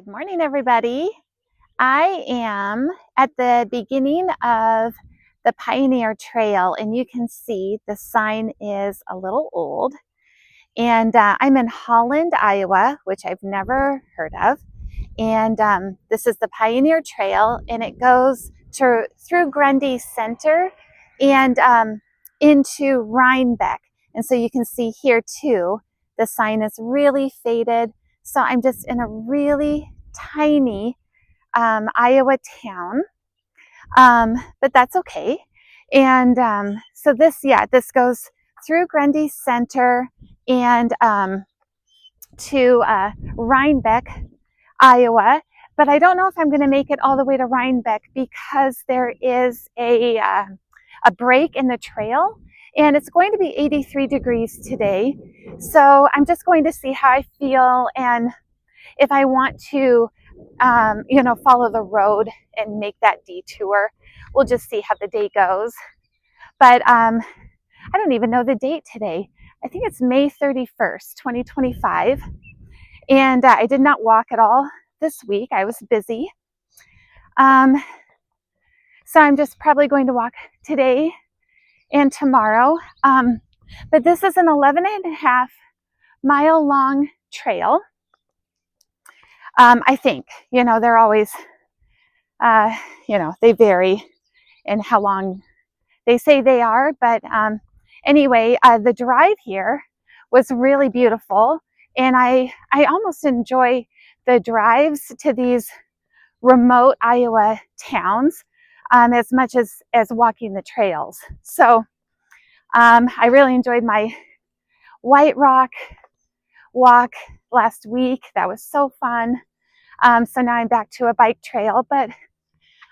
Good morning, everybody. I am at the beginning of the Pioneer Trail, and you can see the sign is a little old. And I'm in Holland, Iowa, which I've never heard of. And this is the Pioneer Trail, and it goes through Grundy Center and into Reinbeck. And so you can see here too, the sign is really faded. So I'm just in a really tiny Iowa town, but that's okay. And so this goes through Grundy Center and to Reinbeck, Iowa. But I don't know if I'm going to make it all the way to Reinbeck because there is a break in the trail, and it's going to be 83 degrees today. So I'm just going to see how I feel and if I want to, follow the road and make that detour. We'll just see how the day goes. But I don't even know the date today. I think it's May 31st, 2025. And I did not walk at all this week. I was busy. So I'm just probably going to walk today and tomorrow. But this is an 11.5-mile long trail. I think, they're always, they vary in how long they say they are. But anyway, the drive here was really beautiful. And I almost enjoy the drives to these remote Iowa towns as much as walking the trails. So I really enjoyed my White Rock walk last week. That was so fun. So now I'm back to a bike trail, but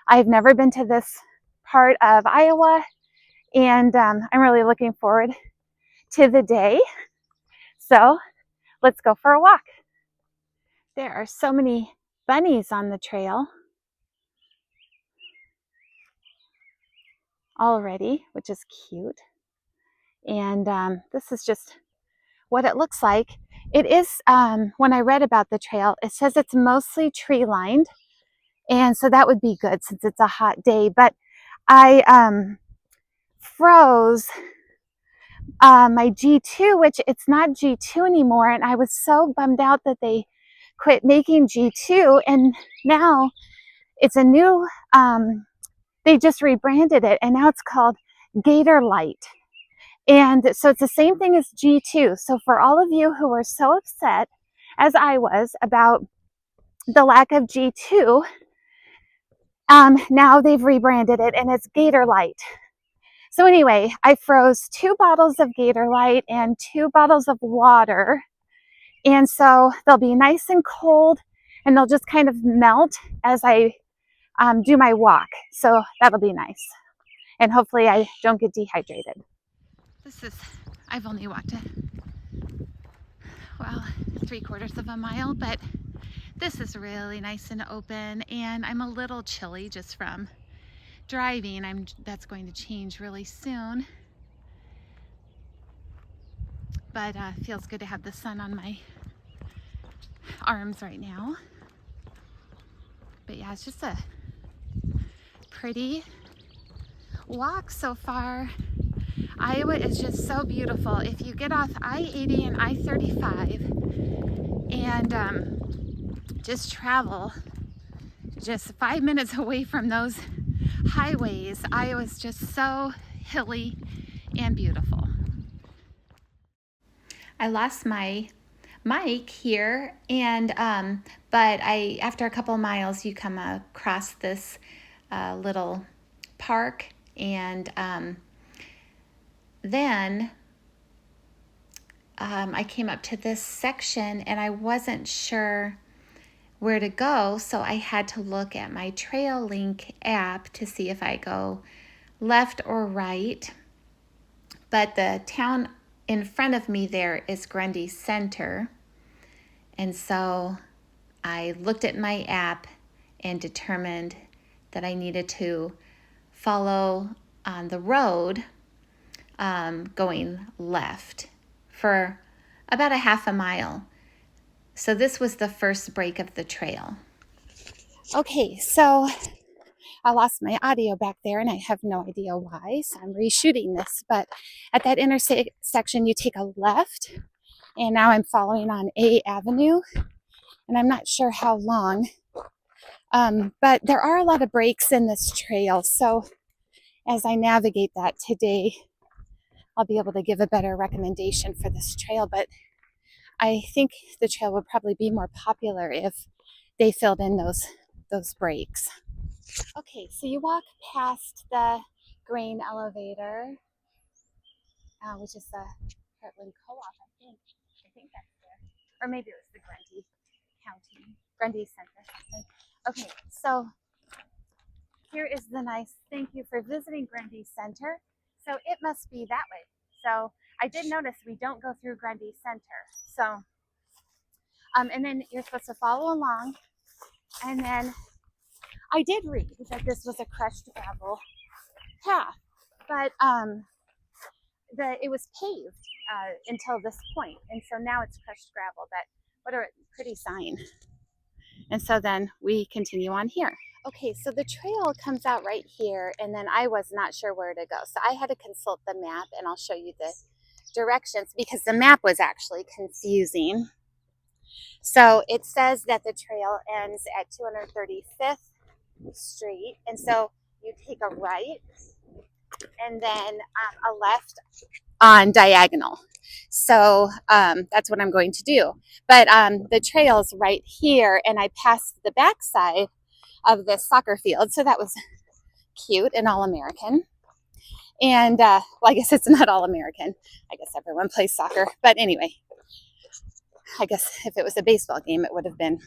I've never been to this part of Iowa, and I'm really looking forward to the day. So let's go for a walk. There are so many bunnies on the trail already, which is cute. And this is just what it looks like. It is, when I read about the trail, it says it's mostly tree lined. And so that would be good since it's a hot day. But I froze my G2, which it's not G2 anymore. And I was so bummed out that they quit making G2. And now it's a new, they just rebranded it. And now it's called Gator Light. And so it's the same thing as G2. So for all of you who were so upset, as I was, about the lack of G2, now they've rebranded it and it's Gator Light. So anyway, I froze 2 bottles of Gator Light and 2 bottles of water. And so they'll be nice and cold and they'll just kind of melt as I do my walk. So that'll be nice. And hopefully I don't get dehydrated. I've only walked 3/4 of a mile, but this is really nice and open, and I'm a little chilly just from driving. That's going to change really soon, but feels good to have the sun on my arms right now. But yeah, it's just a pretty walk so far. Iowa is just so beautiful. If you get off I-80 and I-35 and just travel just 5 minutes away from those highways, Iowa's just so hilly and beautiful. I lost my mic here, and but after a couple miles you come across this little park, and then I came up to this section and I wasn't sure where to go, so I had to look at my Trail Link app to see if I go left or right. But the town in front of me there is Grundy Center, and so I looked at my app and determined that I needed to follow on the road going left for about a half a mile. So this was the first break of the trail. Okay, so I lost my audio back there and I have no idea why, so I'm reshooting this. But at that intersection, you take a left, and now I'm following on A Avenue, and I'm not sure how long. But there are a lot of breaks in this trail, so as I navigate that today, I'll be able to give a better recommendation for this trail. But I think the trail would probably be more popular if they filled in those breaks. Okay, so you walk past the grain elevator, which is the Heartland Co-op, I think. I think that's there. Or maybe it was the Grundy County, Grundy Center. Okay, so here is the nice thank you for visiting Grundy Center. So it must be that way. So I did notice we don't go through Grundy Center. So, and then you're supposed to follow along. And then I did read that this was a crushed gravel path, but it was paved until this point, and so now it's crushed gravel. But what a pretty sign. And so then we continue on here. Okay, so the trail comes out right here, and then I was not sure where to go, so I had to consult the map, and I'll show you the directions because the map was actually confusing. So it says that the trail ends at 235th Street, and so you take a right and then a left on diagonal. So that's what I'm going to do. But the trail's right here, and I passed the backside of this soccer field, so that was cute and all-American. And well, I guess it's not all-American. I guess everyone plays soccer, but anyway, I guess if it was a baseball game, it would have been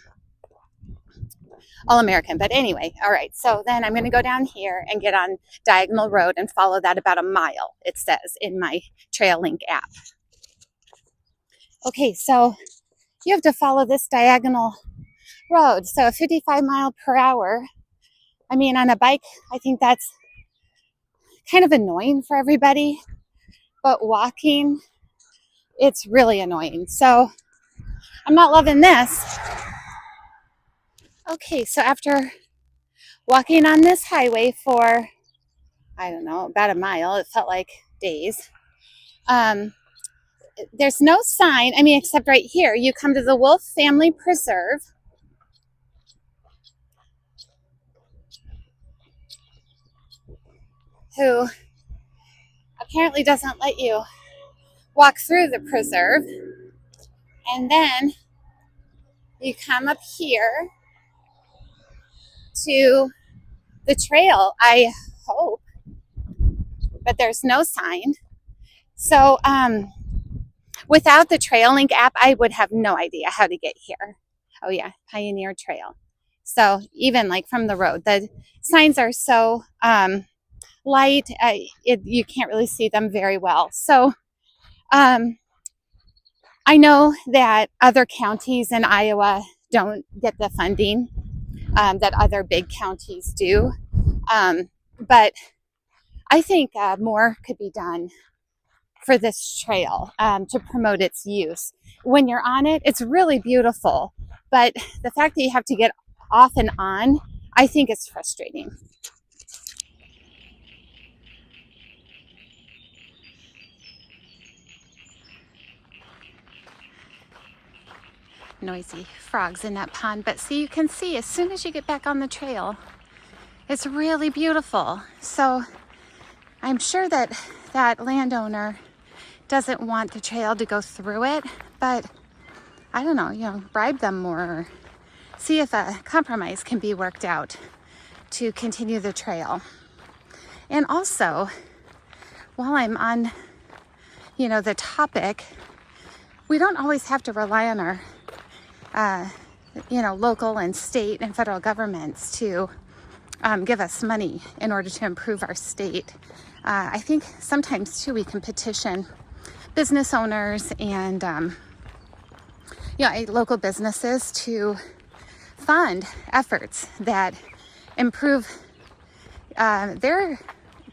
all-American. But anyway, all right, so then I'm going to go down here and get on Diagonal Road and follow that about a mile, it says in my Trail Link app. Okay, so you have to follow this diagonal road. So 55 miles per hour. I mean, on a bike, I think that's kind of annoying for everybody, but walking, it's really annoying. So I'm not loving this. Okay, so after walking on this highway for, I don't know, about a mile, it felt like days. There's no sign, I mean, except right here. You come to the Wolf Family Preserve. Who apparently doesn't let you walk through the preserve. And then you come up here to the trail, I hope, but there's no sign. So without the Trail Link app, I would have no idea how to get here. Oh yeah, Pioneer Trail. So even like from the road, the signs are so light, you can't really see them very well. So I know that other counties in Iowa don't get the funding that other big counties do. But I think more could be done for this trail to promote its use. When you're on it, it's really beautiful. But the fact that you have to get off and on, I think it's frustrating. Noisy frogs in that pond, but see, you can see as soon as you get back on the trail, it's really beautiful. So I'm sure that that landowner doesn't want the trail to go through it, but I don't know, bribe them more, or see if a compromise can be worked out to continue the trail. And also, while I'm on, the topic, we don't always have to rely on our local and state and federal governments to give us money in order to improve our state. I think sometimes too we can petition business owners and local businesses to fund efforts that improve their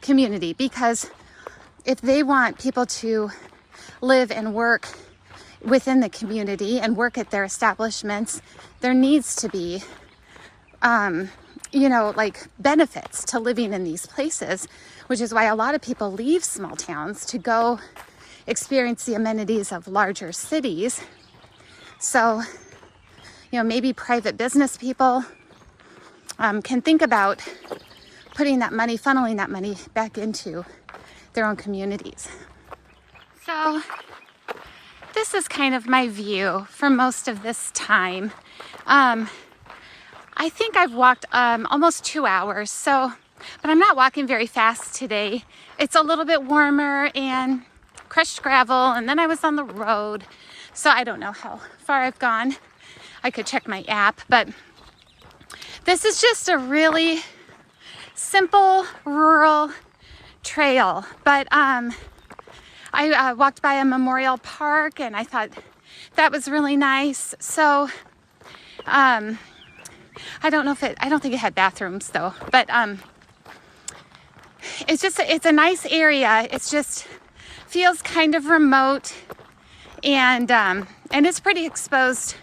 community, because if they want people to live and work within the community and work at their establishments, there needs to be, you know, like benefits to living in these places, which is why a lot of people leave small towns to go experience the amenities of larger cities. So, you know, maybe private business people can think about putting that money, funneling that money back into their own communities. So this is kind of my view for most of this time. I think I've walked almost 2 hours, so, but I'm not walking very fast today. It's a little bit warmer and crushed gravel, and then I was on the road, so I don't know how far I've gone. I could check my app, but this is just a really simple rural trail. But I walked by a memorial park, and I thought that was really nice. So I don't know if I don't think it had bathrooms though, but it's a nice area. It's just feels kind of remote, and it's pretty exposed.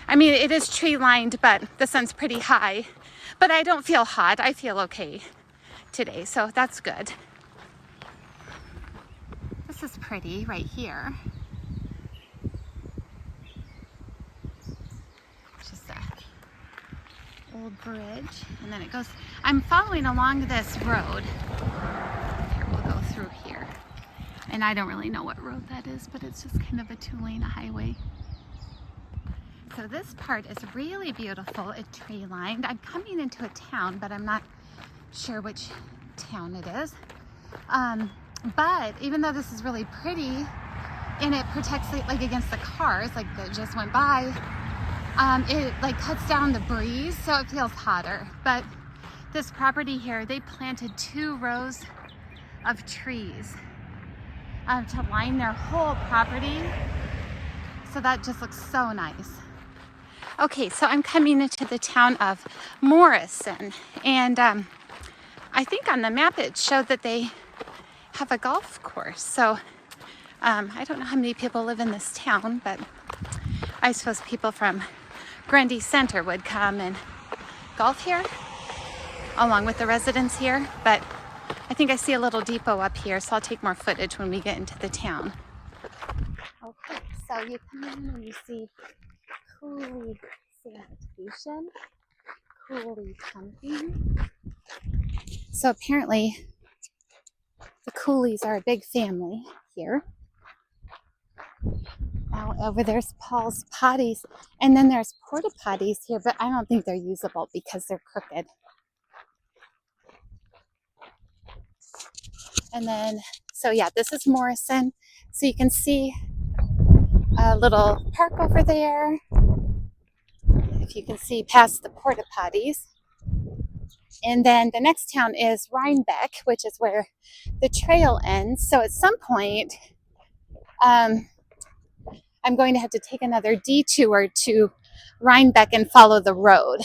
I mean, it is tree lined, but the sun's pretty high. But I don't feel hot. I feel okay today, so that's good. This is pretty right here. Just a old bridge, and then it goes. I'm following along this road. Here, we'll go through here. And I don't really know what road that is, but it's just kind of a two-lane highway. So this part is really beautiful. It's tree lined. I'm coming into a town, but I'm not sure which town it is. But even though this is really pretty and it protects it like against the cars like that just went by, it like cuts down the breeze, so it feels hotter. But this property here, they planted 2 rows of trees to line their whole property. So that just looks so nice. Okay, so I'm coming into the town of Morrison, and I think on the map it showed that they have a golf course. So I don't know how many people live in this town, but I suppose people from Grundy Center would come and golf here, along with the residents here. But I think I see a little depot up here, so I'll take more footage when we get into the town. Okay, so you come in and you see Cooley Sanitation, Cooley Pumping. So apparently the Cooleys are a big family here. Now over there's Paul's Potties, and then there's porta potties here, but I don't think they're usable because they're crooked. And then, so yeah, this is Morrison. So you can see a little park over there. If you can see past the porta potties. And then the next town is Reinbeck, which is where the trail ends. So at some point, I'm going to have to take another detour to Reinbeck and follow the road.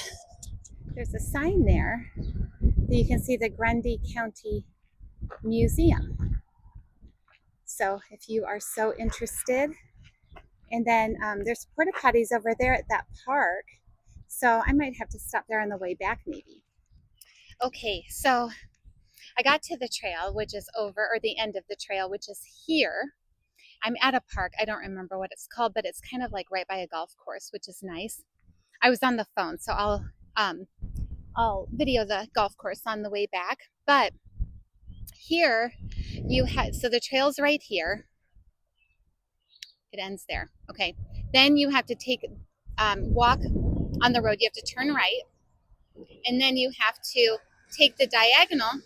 There's a sign there that you can see, the Grundy County Museum. So if you are so interested. And then there's porta potties over there at that park. So I might have to stop there on the way back maybe. Okay, so I got to the trail, which is over, or the end of the trail, which is here. I'm at a park. I don't remember what it's called, but it's kind of like right by a golf course, which is nice. I was on the phone, so I'll video the golf course on the way back. But here you have, so the trail's right here. It ends there. Okay. Then you have to walk on the road. You have to turn right. And then you have to take the diagonal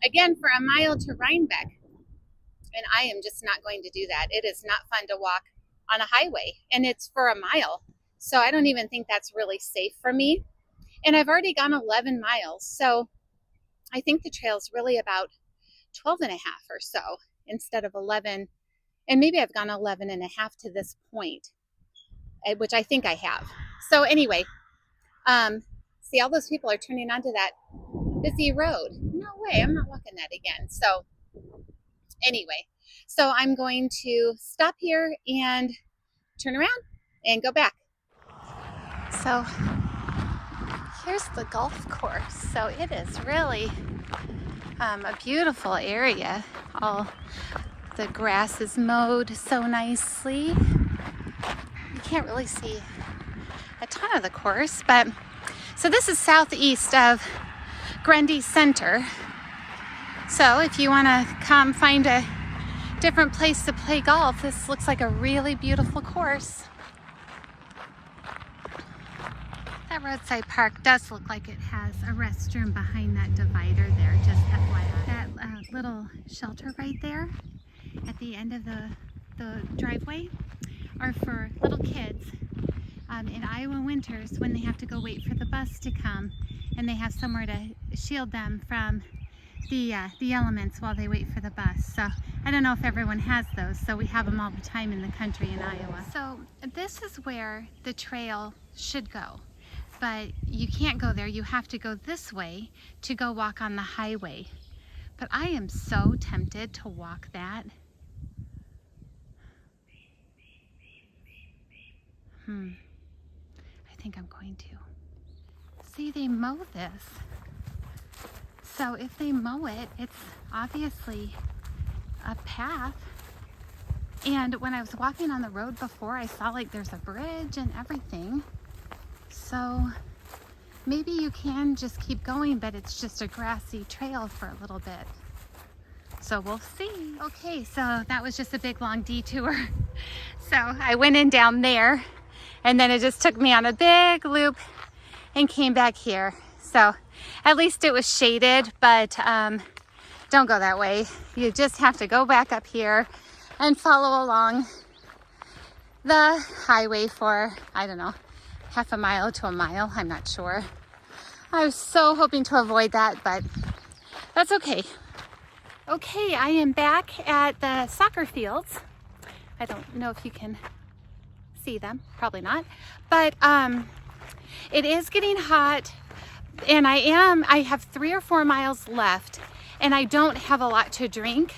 again for a mile to Reinbeck. And I am just not going to do that. It is not fun to walk on a highway, and it's for a mile. So I don't even think that's really safe for me. And I've already gone 11 miles. So I think the trail's really about 12 and a half or so instead of 11. And maybe I've gone 11 and a half to this point, which I think I have. So anyway, see, all those people are turning onto that busy road. No way, I'm not walking that again. So anyway, so I'm going to stop here and turn around and go back. So here's the golf course. So it is really a beautiful area. All the grass is mowed so nicely. You can't really see a ton of the course, but so this is southeast of Grundy Center. So if you want to come find a different place to play golf, this looks like a really beautiful course. That roadside park does look like it has a restroom behind that divider there, just FYI. That little shelter right there at the end of the driveway are for little kids in Iowa winters when they have to go wait for the bus to come, and they have somewhere to shield them from the elements while they wait for the bus. So I don't know if everyone has those, so we have them all the time in the country in Iowa. So this is where the trail should go, but you can't go there. You have to go this way to go walk on the highway. But I am so tempted to walk that. I think I'm going to. See, they mow this. So if they mow it, it's obviously a path. And when I was walking on the road before, I saw like there's a bridge and everything. So maybe you can just keep going, but it's just a grassy trail for a little bit. So we'll see. Okay, so that was just a big long detour. So I went in down there, and then it just took me on a big loop and came back here. So at least it was shaded, but don't go that way. You just have to go back up here and follow along the highway for, I don't know, half a mile to a mile. I'm not sure. I was so hoping to avoid that, but that's okay. Okay, I am back at the soccer fields. I don't know if you can see them, probably not, but it is getting hot, and I have 3 or 4 miles left, and I don't have a lot to drink,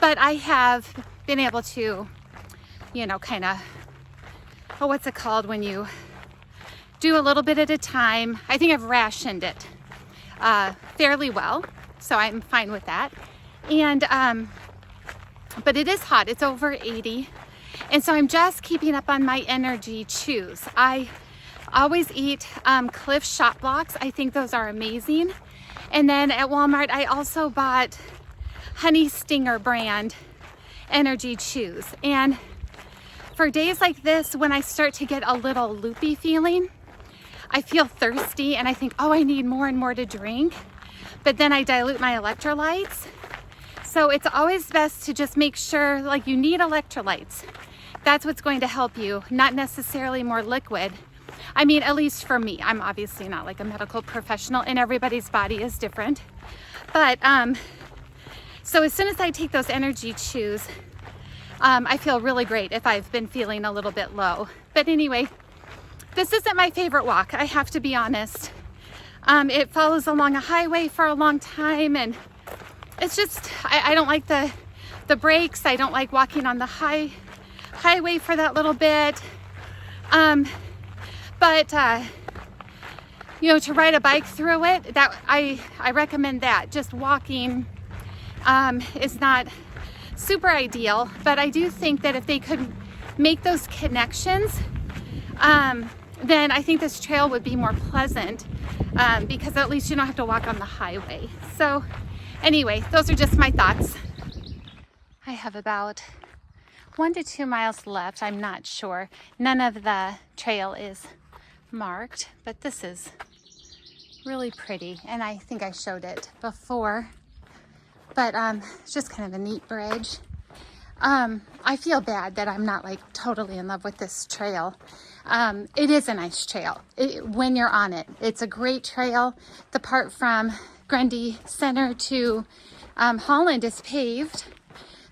but I have been able to, you know, kind of, what's it called when you do a little bit at a time. I think I've rationed it fairly well, so I'm fine with that. And but it is hot. It's over 80, and so I'm just keeping up on my energy chews. I always eat Cliff Shot Blocks. I think those are amazing. And then at Walmart, I also bought Honey Stinger brand energy chews. And for days like this, when I start to get a little loopy feeling, I feel thirsty and I think, oh, I need more and more to drink. But then I dilute my electrolytes. So it's always best to just make sure, like, you need electrolytes. That's what's going to help you, not necessarily more liquid. I mean, at least for me. I'm obviously not like a medical professional, and everybody's body is different. But so as soon as I take those energy chews, I feel really great if I've been feeling a little bit low. But anyway, this isn't my favorite walk, I have to be honest. It follows along a highway for a long time, and it's just, I don't like the breaks. I don't like walking on the highway for that little bit. But you know, to ride a bike through it, that I recommend that. Just walking is not super ideal, but I do think that if they could make those connections, then I think this trail would be more pleasant, because at least you don't have to walk on the highway. So anyway, those are just my thoughts. I have about 1 to 2 miles left. I'm not sure. None of the trail is marked, but this is really pretty, and I think I showed it before. But it's just kind of a neat bridge. I feel bad that I'm not like totally in love with this trail. It is a nice trail when you're on it. It's a great trail. The part from Grundy Center to Holland is paved,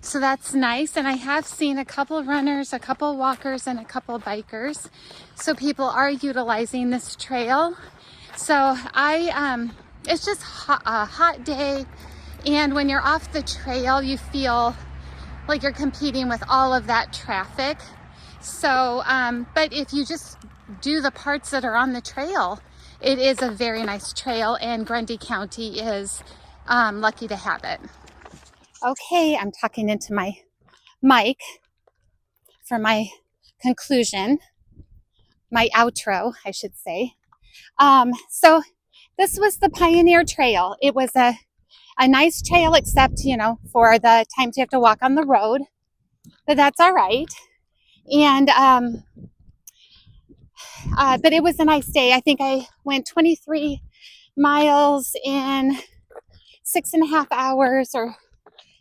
so that's nice. And I have seen a couple runners, a couple walkers, and a couple bikers. So people are utilizing this trail. So it's just a hot day, and when you're off the trail, you feel like you're competing with all of that traffic. So, but if you just do the parts that are on the trail, it is a very nice trail, and Grundy County is lucky to have it. Okay, I'm talking into my mic for my conclusion, my outro, I should say. So this was the Pioneer Trail. It was a nice trail, except, you know, for the times you have to walk on the road, but that's all right. And but it was a nice day. I think I went 23 miles in 6.5 hours or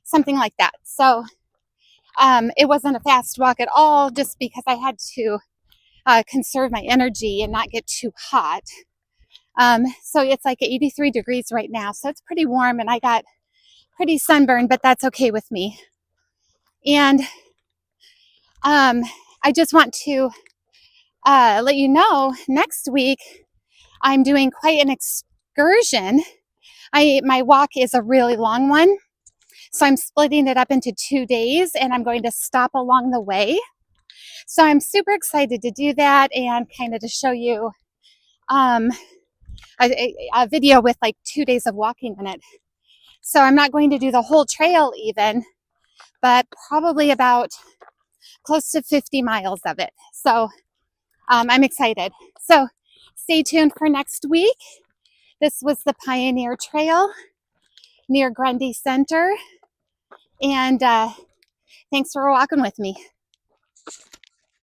something like that. So it wasn't a fast walk at all, just because I had to conserve my energy and not get too hot. So it's like 83 degrees right now, so it's pretty warm, and I got pretty sunburned, but that's okay with me. And I just want to let you know, next week I'm doing quite an excursion. My walk is a really long one, so I'm splitting it up into 2 days, and I'm going to stop along the way. So I'm super excited to do that, and kind of to show you a video with like 2 days of walking in it. So I'm not going to do the whole trail even, but probably about close to 50 miles of it. So I'm excited. So stay tuned for next week. This was the Pioneer Trail near Grundy Center. And thanks for walking with me.